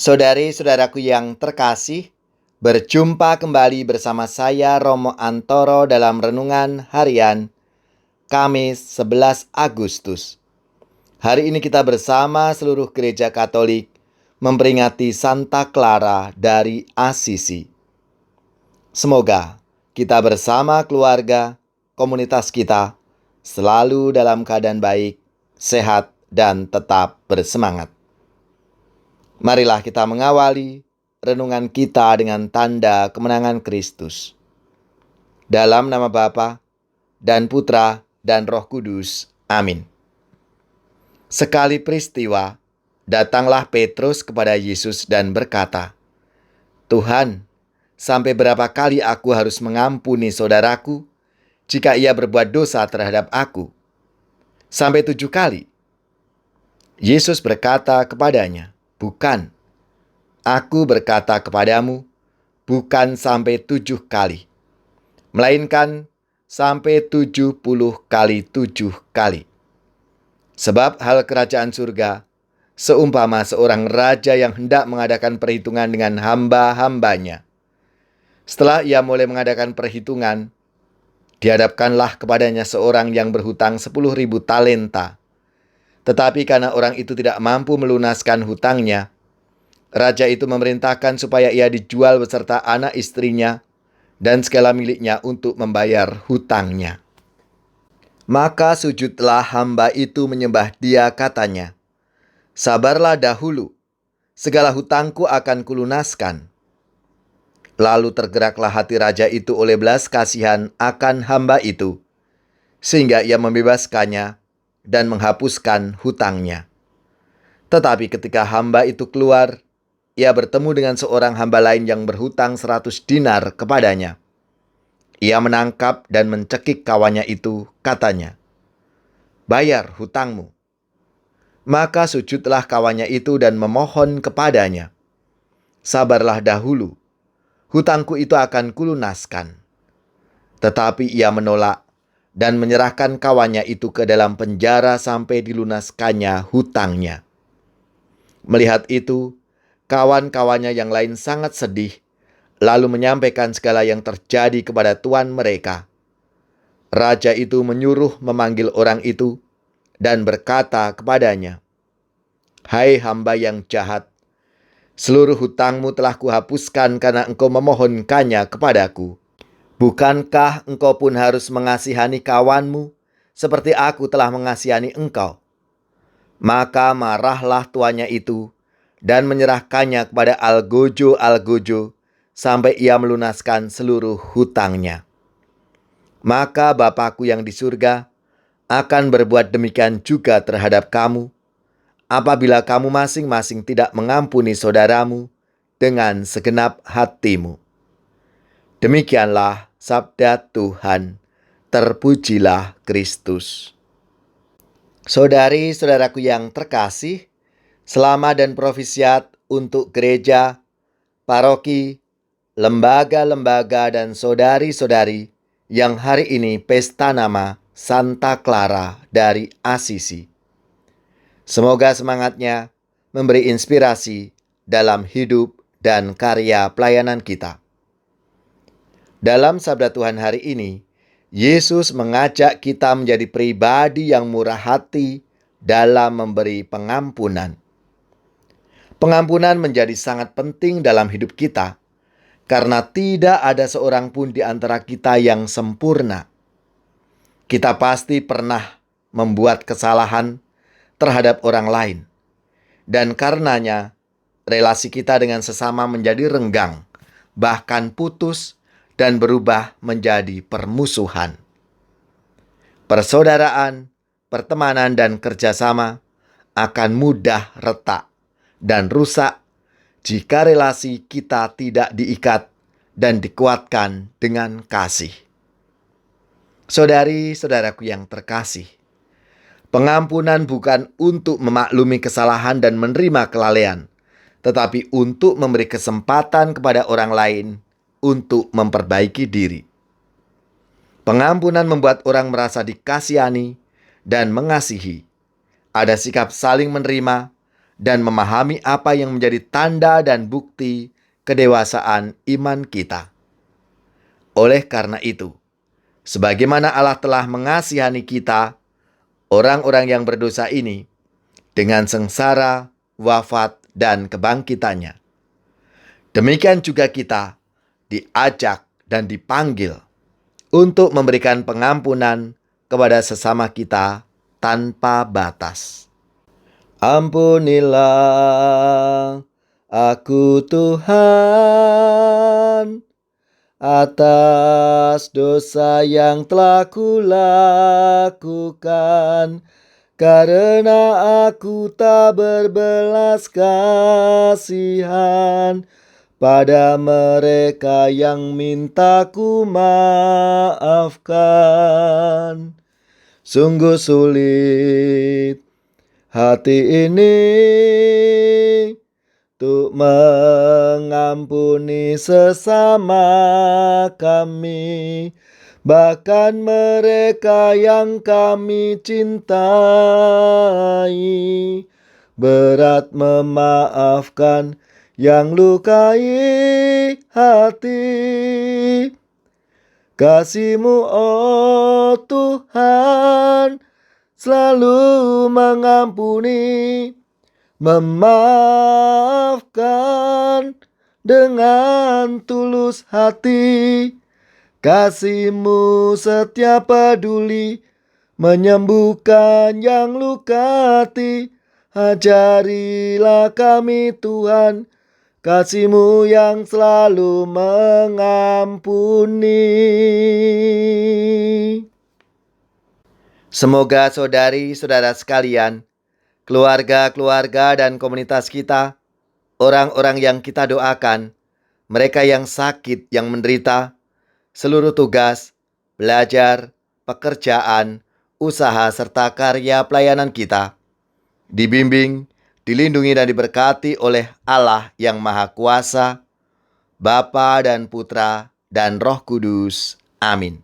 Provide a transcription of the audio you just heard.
Saudari-saudaraku yang terkasih, berjumpa kembali bersama saya Romo Antoro dalam Renungan Harian Kamis 11 Agustus. Hari ini kita bersama seluruh gereja Katolik memperingati Santa Clara dari Assisi. Semoga kita bersama keluarga, komunitas kita selalu dalam keadaan baik, sehat, dan tetap bersemangat. Marilah kita mengawali renungan kita dengan tanda kemenangan Kristus. Dalam nama Bapa dan Putra dan Roh Kudus. Amin. Sekali peristiwa, datanglah Petrus kepada Yesus dan berkata, "Tuhan, sampai berapa kali aku harus mengampuni saudaraku jika ia berbuat dosa terhadap aku? Sampai 7 kali?" Yesus berkata kepadanya, "Bukan. Aku berkata kepadamu, bukan sampai 7 kali, melainkan sampai 70 kali 7 kali. Sebab hal kerajaan surga seumpama seorang raja yang hendak mengadakan perhitungan dengan hamba-hambanya. Setelah ia mulai mengadakan perhitungan, dihadapkanlah kepadanya seorang yang berhutang 10.000 talenta. Tetapi karena orang itu tidak mampu melunaskan hutangnya, raja itu memerintahkan supaya ia dijual beserta anak istrinya dan segala miliknya untuk membayar hutangnya. Maka sujudlah hamba itu menyembah dia, katanya, 'Sabarlah dahulu, segala hutangku akan kulunaskan.' Lalu tergeraklah hati raja itu oleh belas kasihan akan hamba itu, sehingga ia membebaskannya dan menghapuskan hutangnya. Tetapi ketika hamba itu keluar, ia bertemu dengan seorang hamba lain yang berhutang 100 dinar kepadanya. Ia menangkap dan mencekik kawannya itu, katanya, 'Bayar hutangmu.' Maka sujudlah kawannya itu dan memohon kepadanya, 'Sabarlah dahulu, hutangku itu akan kulunaskan.' Tetapi ia menolak dan menyerahkan kawannya itu ke dalam penjara sampai dilunaskannya hutangnya. Melihat itu, kawan-kawannya yang lain sangat sedih, lalu menyampaikan segala yang terjadi kepada tuan mereka. Raja itu menyuruh memanggil orang itu dan berkata kepadanya, 'Hai hamba yang jahat, seluruh hutangmu telah kuhapuskan karena engkau memohonkannya kepadaku. Bukankah engkau pun harus mengasihani kawanmu seperti aku telah mengasihani engkau?' Maka marahlah tuannya itu dan menyerahkannya kepada algojo-algojo sampai ia melunaskan seluruh hutangnya. Maka Bapakku yang di surga akan berbuat demikian juga terhadap kamu, apabila kamu masing-masing tidak mengampuni saudaramu dengan segenap hatimu." Demikianlah sabda Tuhan. Terpujilah Kristus. Saudari-saudaraku yang terkasih, selamat dan profisiat untuk gereja, paroki, lembaga-lembaga dan saudari-saudari yang hari ini pesta nama Santa Clara dari Assisi. Semoga semangatnya memberi inspirasi dalam hidup dan karya pelayanan kita. Dalam sabda Tuhan hari ini, Yesus mengajak kita menjadi pribadi yang murah hati dalam memberi pengampunan. Pengampunan menjadi sangat penting dalam hidup kita, karena tidak ada seorang pun di antara kita yang sempurna. Kita pasti pernah membuat kesalahan terhadap orang lain, dan karenanya relasi kita dengan sesama menjadi renggang, bahkan putus, dan berubah menjadi permusuhan. Persaudaraan, pertemanan, dan kerjasama akan mudah retak dan rusak jika relasi kita tidak diikat dan dikuatkan dengan kasih. Saudari-saudaraku yang terkasih, pengampunan bukan untuk memaklumi kesalahan dan menerima kelalaian, tetapi untuk memberi kesempatan kepada orang lain untuk memperbaiki diri. Pengampunan membuat orang merasa dikasihani dan mengasihi. Ada sikap saling menerima dan memahami apa yang menjadi tanda dan bukti kedewasaan iman kita. Oleh karena itu, sebagaimana Allah telah mengasihani kita, orang-orang yang berdosa ini, dengan sengsara, wafat, dan kebangkitannya, demikian juga kita diajak dan dipanggil untuk memberikan pengampunan kepada sesama kita tanpa batas. Ampunilah aku Tuhan atas dosa yang telah kulakukan, karena aku tak berbelas kasihan pada mereka yang minta ku maafkan. Sungguh sulit hati ini untuk mengampuni sesama kami, bahkan mereka yang kami cintai. Berat memaafkan yang lukai hati. Kasih-Mu, oh Tuhan, selalu mengampuni, memaafkan dengan tulus hati. Kasih-Mu setia peduli, menyembuhkan yang luka hati. Ajarilah kami Tuhan, kasih-Mu yang selalu mengampuni. Semoga saudari-saudara sekalian, keluarga-keluarga dan komunitas kita, orang-orang yang kita doakan, mereka yang sakit, yang menderita, seluruh tugas, belajar, pekerjaan, usaha, serta karya pelayanan kita, dibimbing, dilindungi dan diberkati oleh Allah yang Maha Kuasa, Bapa dan Putra dan Roh Kudus. Amin.